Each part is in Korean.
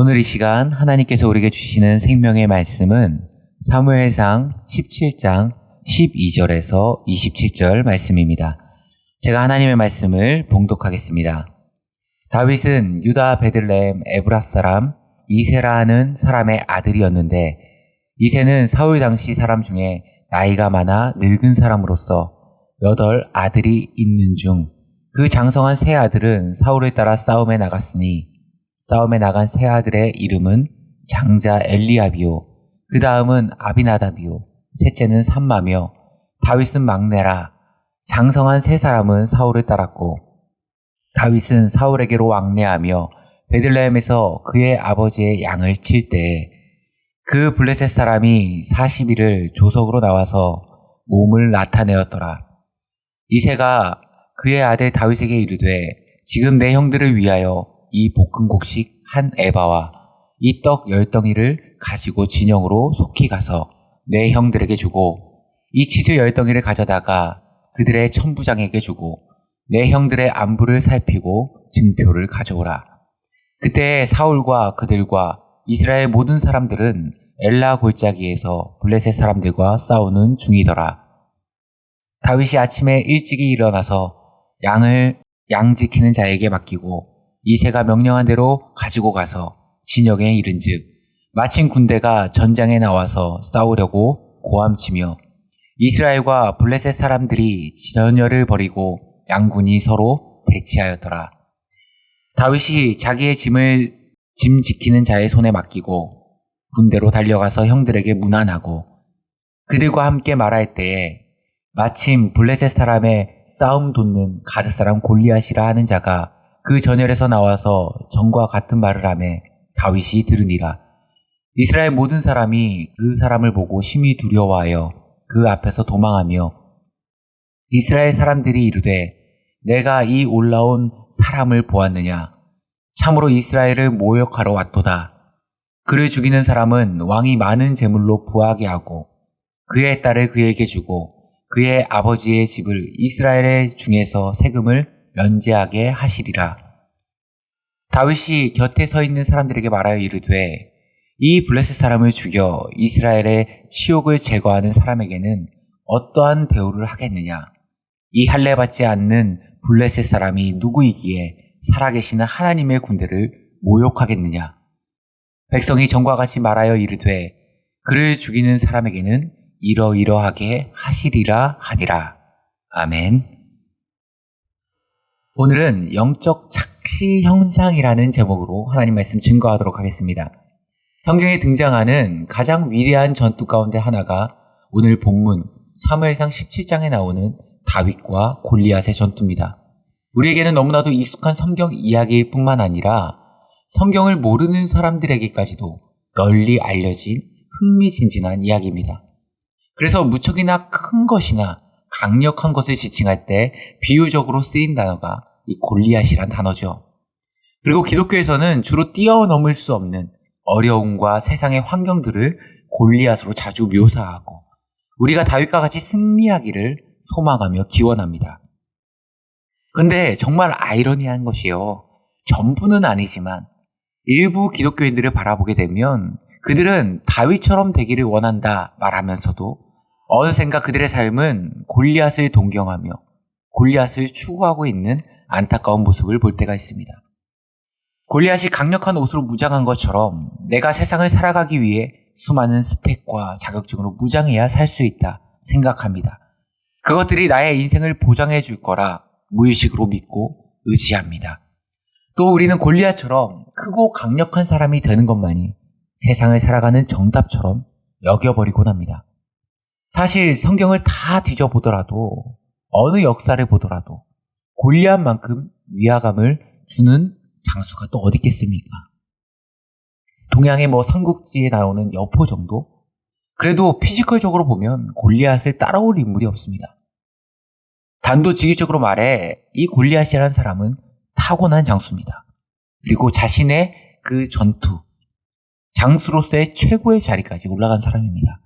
오늘 이 시간 하나님께서 우리에게 주시는 생명의 말씀은 사무엘상 17장 12절에서 27절 말씀입니다. 제가 하나님의 말씀을 봉독하겠습니다. 다윗은 유다 베들레헴 에브라 사람 이세라 하는 사람의 아들이었는데, 이세는 사울 당시 사람 중에 나이가 많아 늙은 사람으로서 8 아들이 있는 중 그 장성한 세 아들은 사울을 따라 싸움에 나갔으니, 싸움에 나간 세 아들의 이름은 장자 엘리압이요, 그 다음은 아비나답이요, 셋째는 삼마며 다윗은 막내라. 장성한 세 사람은 사울을 따랐고, 다윗은 사울에게로 왕래하며 베들레헴에서 그의 아버지의 양을 칠 때에 그 블레셋 사람이 40일을 조석으로 나와서 몸을 나타내었더라. 이새가 그의 아들 다윗에게 이르되, 지금 내 형들을 위하여 이 볶은 곡식 한 에바와 이 떡 10덩이를 가지고 진영으로 속히 가서 내 형들에게 주고, 이 치즈 10덩이를 가져다가 그들의 천부장에게 주고, 내 형들의 안부를 살피고 증표를 가져오라. 그때 사울과 그들과 이스라엘 모든 사람들은 엘라 골짜기에서 블레셋 사람들과 싸우는 중이더라. 다윗이 아침에 일찍이 일어나서 양 지키는 자에게 맡기고, 이새가 명령한 대로 가지고 가서 진영에 이른즉 마침 군대가 전장에 나와서 싸우려고 고함치며 이스라엘과 블레셋 사람들이 전열을 벌이고 양군이 서로 대치하였더라. 다윗이 자기의 짐 지키는 자의 손에 맡기고 군대로 달려가서 형들에게 문안하고 그들과 함께 말할 때에, 마침 블레셋 사람의 싸움 돋는 가드 사람 골리앗이라 하는 자가 그 전열에서 나와서 전과 같은 말을 하며 다윗이 들으니라. 이스라엘 모든 사람이 그 사람을 보고 심히 두려워하여 그 앞에서 도망하며, 이스라엘 사람들이 이르되, 내가 이 올라온 사람을 보았느냐? 참으로 이스라엘을 모욕하러 왔도다. 그를 죽이는 사람은 왕이 많은 재물로 부하게 하고 그의 딸을 그에게 주고 그의 아버지의 집을 이스라엘의 중에서 세금을 면제하게 하시리라. 다윗이 곁에 서 있는 사람들에게 말하여 이르되, 이 블레셋 사람을 죽여 이스라엘의 치욕을 제거하는 사람에게는 어떠한 대우를 하겠느냐? 이 할례받지 않는 블레셋 사람이 누구이기에 살아계시는 하나님의 군대를 모욕하겠느냐? 백성이 전과 같이 말하여 이르되, 그를 죽이는 사람에게는 이러이러하게 하시리라 하니라. 아멘. 오늘은 영적 착시 현상이라는 제목으로 하나님 말씀 증거하도록 하겠습니다. 성경에 등장하는 가장 위대한 전투 가운데 하나가 오늘 본문 사무엘상 17장에 나오는 다윗과 골리앗의 전투입니다. 우리에게는 너무나도 익숙한 성경 이야기일 뿐만 아니라 성경을 모르는 사람들에게까지도 널리 알려진 흥미진진한 이야기입니다. 그래서 무척이나 큰 것이나 강력한 것을 지칭할 때 비유적으로 쓰인 단어가 이 골리앗이란 단어죠. 그리고 기독교에서는 주로 뛰어넘을 수 없는 어려움과 세상의 환경들을 골리앗으로 자주 묘사하고 우리가 다윗과 같이 승리하기를 소망하며 기원합니다. 그런데 정말 아이러니한 것이요, 전부는 아니지만 일부 기독교인들을 바라보게 되면 그들은 다윗처럼 되기를 원한다 말하면서도 어느샌가 그들의 삶은 골리앗을 동경하며 골리앗을 추구하고 있는 안타까운 모습을 볼 때가 있습니다. 골리앗이 강력한 옷으로 무장한 것처럼 내가 세상을 살아가기 위해 수많은 스펙과 자격증으로 무장해야 살 수 있다 생각합니다. 그것들이 나의 인생을 보장해 줄 거라 무의식으로 믿고 의지합니다. 또 우리는 골리앗처럼 크고 강력한 사람이 되는 것만이 세상을 살아가는 정답처럼 여겨버리곤 합니다. 사실 성경을 다 뒤져보더라도, 어느 역사를 보더라도 골리앗만큼 위화감을 주는 장수가 또 어디 있겠습니까? 동양의 삼국지에 나오는 여포 정도? 그래도 피지컬적으로 보면 골리앗을 따라올 인물이 없습니다. 단도직입적으로 말해 이 골리앗이라는 사람은 타고난 장수입니다. 그리고 자신의 그 전투, 장수로서의 최고의 자리까지 올라간 사람입니다.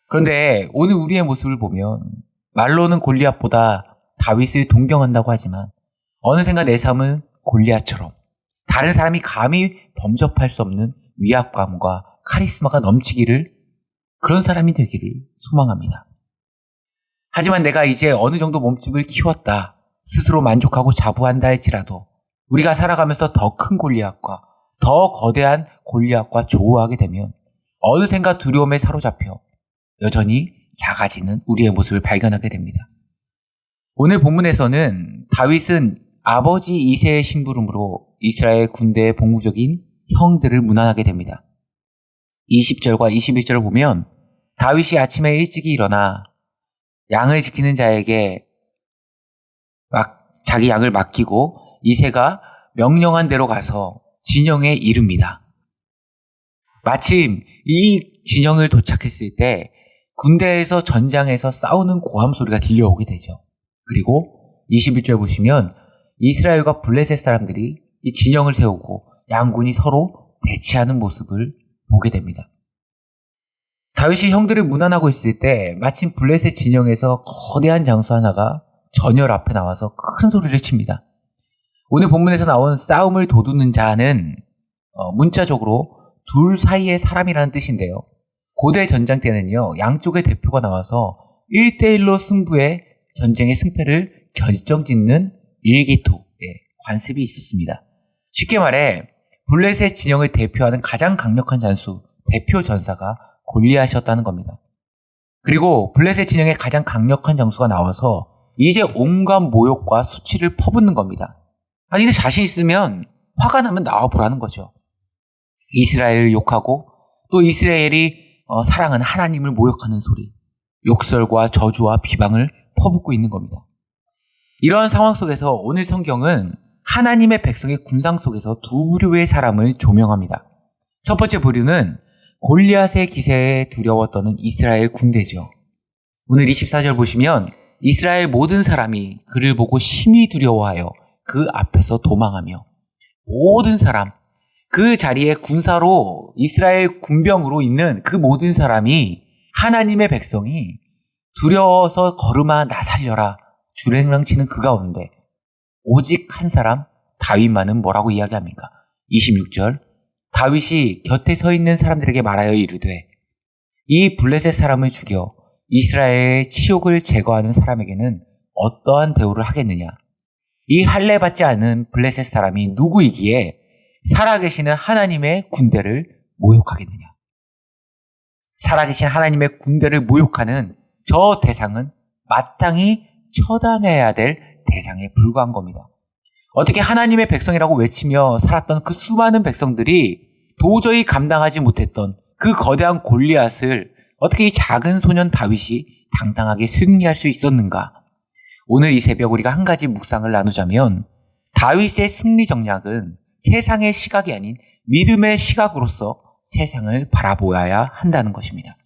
그런데 오늘 우리의 모습을 보면 말로는 골리앗보다 다윗을 동경한다고 하지만 어느샌가 내 삶은 골리앗처럼 다른 사람이 감히 범접할 수 없는 위압감과 카리스마가 넘치기를, 그런 사람이 되기를 소망합니다. 하지만 내가 이제 어느 정도 몸집을 키웠다, 스스로 만족하고 자부한다 할지라도 우리가 살아가면서 더 큰 골리앗과 더 거대한 골리앗과 조우하게 되면 어느샌가 두려움에 사로잡혀 여전히 작아지는 우리의 모습을 발견하게 됩니다. 오늘 본문에서는 다윗은 아버지 이새의 심부름으로 이스라엘 군대의 복무적인 형들을 문안하게 됩니다. 20절과 21절을 보면 다윗이 아침에 일찍이 일어나 양을 지키는 자에게 자기 양을 맡기고 이새가 명령한 대로 가서 진영에 이릅니다. 마침 이 진영을 도착했을 때 군대에서 전장에서 싸우는 고함 소리가 들려오게 되죠. 그리고 21절 보시면 이스라엘과 블레셋 사람들이 이 진영을 세우고 양군이 서로 대치하는 모습을 보게 됩니다. 다윗이 형들을 문안하고 있을 때 마침 블레셋 진영에서 거대한 장수 하나가 전열 앞에 나와서 큰 소리를 칩니다. 오늘 본문에서 나온 싸움을 도두는 자는 문자적으로 둘 사이의 사람이라는 뜻인데요. 고대 전장 때는요, 양쪽의 대표가 나와서 1대1로 승부의 전쟁의 승패를 결정짓는 일기토, 관습이 있었습니다. 쉽게 말해 블레셋 진영을 대표하는 가장 강력한 장수, 대표 전사가 골리앗이었다는 겁니다. 그리고 블레셋 진영의 가장 강력한 장수가 나와서 이제 온갖 모욕과 수치를 퍼붓는 겁니다. 아니, 근데 자신 있으면 화가 나면 나와보라는 거죠. 이스라엘을 욕하고 또 이스라엘이 사랑하는 하나님을 모욕하는 소리, 욕설과 저주와 비방을 퍼붓고 있는 겁니다. 이러한 상황 속에서 오늘 성경은 하나님의 백성의 군상 속에서 두 부류의 사람을 조명합니다. 첫 번째 부류는 골리앗의 기세에 두려워 떠는 이스라엘 군대죠. 오늘 24절 보시면 이스라엘 모든 사람이 그를 보고 심히 두려워하여 그 앞에서 도망하며, 모든 사람, 그 자리에 군사로 이스라엘 군병으로 있는 그 모든 사람이, 하나님의 백성이 두려워서 걸음아 나 살려라 주랭랑치는 그 가운데 오직 한 사람 다윗만은 뭐라고 이야기합니까? 26절, 다윗이 곁에 서 있는 사람들에게 말하여 이르되 이 블레셋 사람을 죽여 이스라엘의 치욕을 제거하는 사람에게는 어떠한 대우를 하겠느냐? 이 할례 받지 않은 블레셋 사람이 누구이기에 살아계시는 하나님의 군대를 모욕하겠느냐? 살아계신 하나님의 군대를 모욕하는 저 대상은 마땅히 처단해야 될 대상에 불과한 겁니다. 어떻게 하나님의 백성이라고 외치며 살았던 그 수많은 백성들이 도저히 감당하지 못했던 그 거대한 골리앗을 어떻게 이 작은 소년 다윗이 당당하게 승리할 수 있었는가? 오늘 이 새벽 우리가 한 가지 묵상을 나누자면 다윗의 승리 정략은 세상의 시각이 아닌 믿음의 시각으로서 세상을 바라보아야 한다는 것입니다.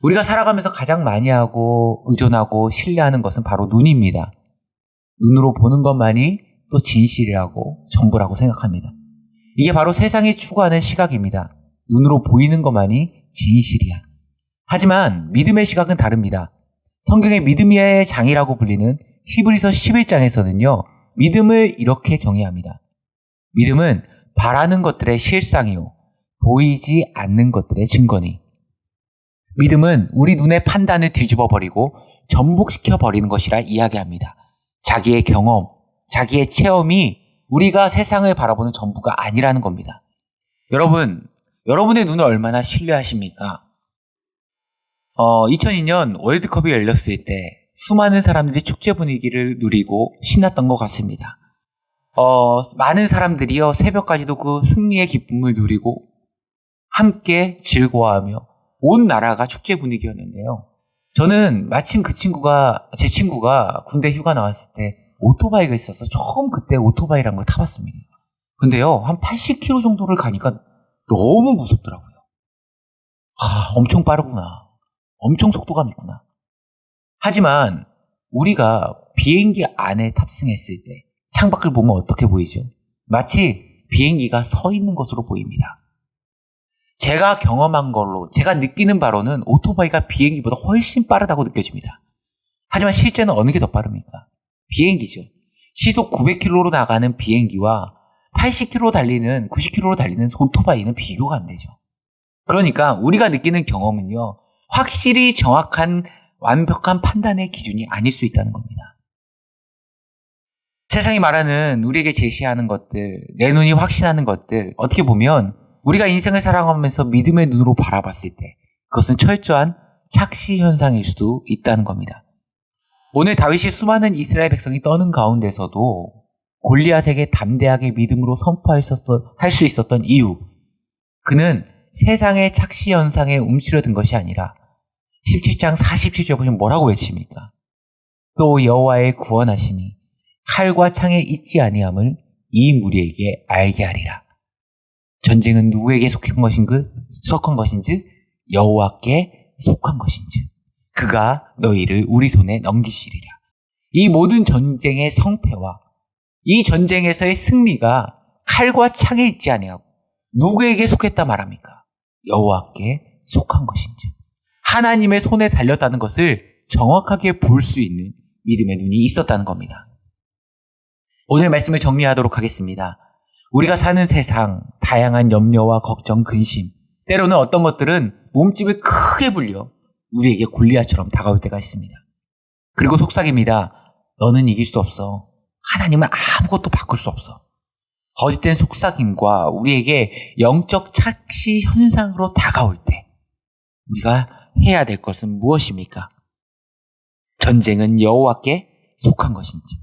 우리가 살아가면서 가장 많이 하고 의존하고 신뢰하는 것은 바로 눈입니다. 눈으로 보는 것만이 또 진실이라고 전부라고 생각합니다. 이게 바로 세상이 추구하는 시각입니다. 눈으로 보이는 것만이 진실이야. 하지만 믿음의 시각은 다릅니다. 성경의 믿음의 장이라고 불리는 히브리서 11장에서는요. 믿음을 이렇게 정의합니다. 믿음은 바라는 것들의 실상이요 보이지 않는 것들의 증거니. 믿음은 우리 눈의 판단을 뒤집어버리고 전복시켜버리는 것이라 이야기합니다. 자기의 경험, 자기의 체험이 우리가 세상을 바라보는 전부가 아니라는 겁니다. 여러분, 여러분의 눈을 얼마나 신뢰하십니까? 2002년 월드컵이 열렸을 때 수많은 사람들이 축제 분위기를 누리고 신났던 것 같습니다. 많은 사람들이요 새벽까지도 그 승리의 기쁨을 누리고 함께 즐거워하며 온 나라가 축제 분위기였는데요. 저는 마침 제 친구가 군대 휴가 나왔을 때 오토바이가 있어서 처음 그때 오토바이라는 걸 타봤습니다. 근데요, 한 80km 정도를 가니까 너무 무섭더라고요. 엄청 빠르구나. 엄청 속도감 있구나. 하지만 우리가 비행기 안에 탑승했을 때 창밖을 보면 어떻게 보이죠? 마치 비행기가 서 있는 것으로 보입니다. 제가 경험한 걸로, 제가 느끼는 바로는 오토바이가 비행기보다 훨씬 빠르다고 느껴집니다. 하지만 실제는 어느 게 더 빠릅니까? 비행기죠. 시속 900km로 나가는 비행기와 80km 달리는, 90km로 달리는 오토바이는 비교가 안 되죠. 그러니까 우리가 느끼는 경험은요, 확실히 정확한 완벽한 판단의 기준이 아닐 수 있다는 겁니다. 세상이 말하는, 우리에게 제시하는 것들, 내 눈이 확신하는 것들, 어떻게 보면 우리가 인생을 살아가면서 믿음의 눈으로 바라봤을 때 그것은 철저한 착시 현상일 수도 있다는 겁니다. 오늘 다윗이 수많은 이스라엘 백성이 떠는 가운데서도 골리앗에게 담대하게 믿음으로 선포할 수 있었던 이유, 그는 세상의 착시 현상에 움츠려든 것이 아니라 17장 47절 보시면 뭐라고 외칩니까? 또 여호와의 구원하심이 칼과 창에 있지 아니함을 이 무리에게 알게 하리라. 전쟁은 누구에게 속한 것인지 여호와께 속한 것인지 그가 너희를 우리 손에 넘기시리라. 이 모든 전쟁의 성패와 이 전쟁에서의 승리가 칼과 창에 있지 아니하고 누구에게 속했다 말합니까? 여호와께 속한 것인지 하나님의 손에 달렸다는 것을 정확하게 볼 수 있는 믿음의 눈이 있었다는 겁니다. 오늘 말씀을 정리하도록 하겠습니다. 우리가 사는 세상, 다양한 염려와 걱정, 근심, 때로는 어떤 것들은 몸집을 크게 불려 우리에게 골리앗처럼 다가올 때가 있습니다. 그리고 속삭입니다. 너는 이길 수 없어. 하나님은 아무것도 바꿀 수 없어. 거짓된 속삭임과 우리에게 영적 착시 현상으로 다가올 때 우리가 해야 될 것은 무엇입니까? 전쟁은 여호와께 속한 것인지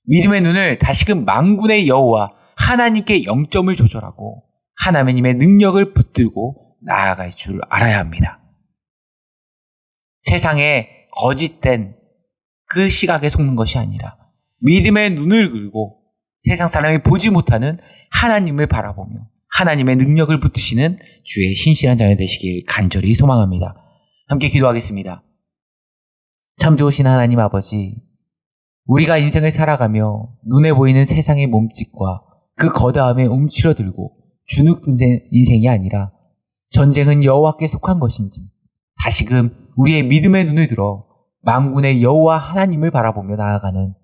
믿음의 눈을 다시금 만군의 여호와 하나님께 영점을 조절하고 하나님의 능력을 붙들고 나아갈 줄 알아야 합니다. 세상에 거짓된 그 시각에 속는 것이 아니라 믿음의 눈을 들고 세상 사람이 보지 못하는 하나님을 바라보며 하나님의 능력을 붙드시는 주의 신실한 자녀 되시길 간절히 소망합니다. 함께 기도하겠습니다. 참 좋으신 하나님 아버지, 우리가 인생을 살아가며 눈에 보이는 세상의 몸짓과 그 거다함에 움츠러들고 주눅든 인생이 아니라 전쟁은 여호와께 속한 것인지 다시금 우리의 믿음의 눈을 들어 만군의 여호와 하나님을 바라보며 나아가는,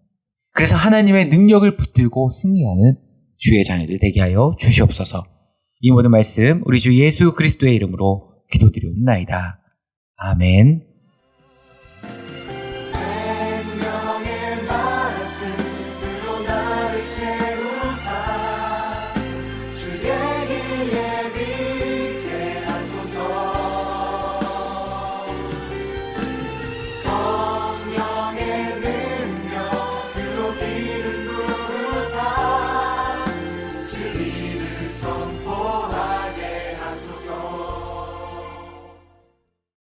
그래서 하나님의 능력을 붙들고 승리하는 주의 자녀들 되게 하여 주시옵소서. 이 모든 말씀 우리 주 예수 그리스도의 이름으로 기도드리옵나이다. 아멘. 생명의 말씀으로 나를 채우사 주의 길 예비케 하소서. 성령의 능력으로 길을 부르사 진리를 선포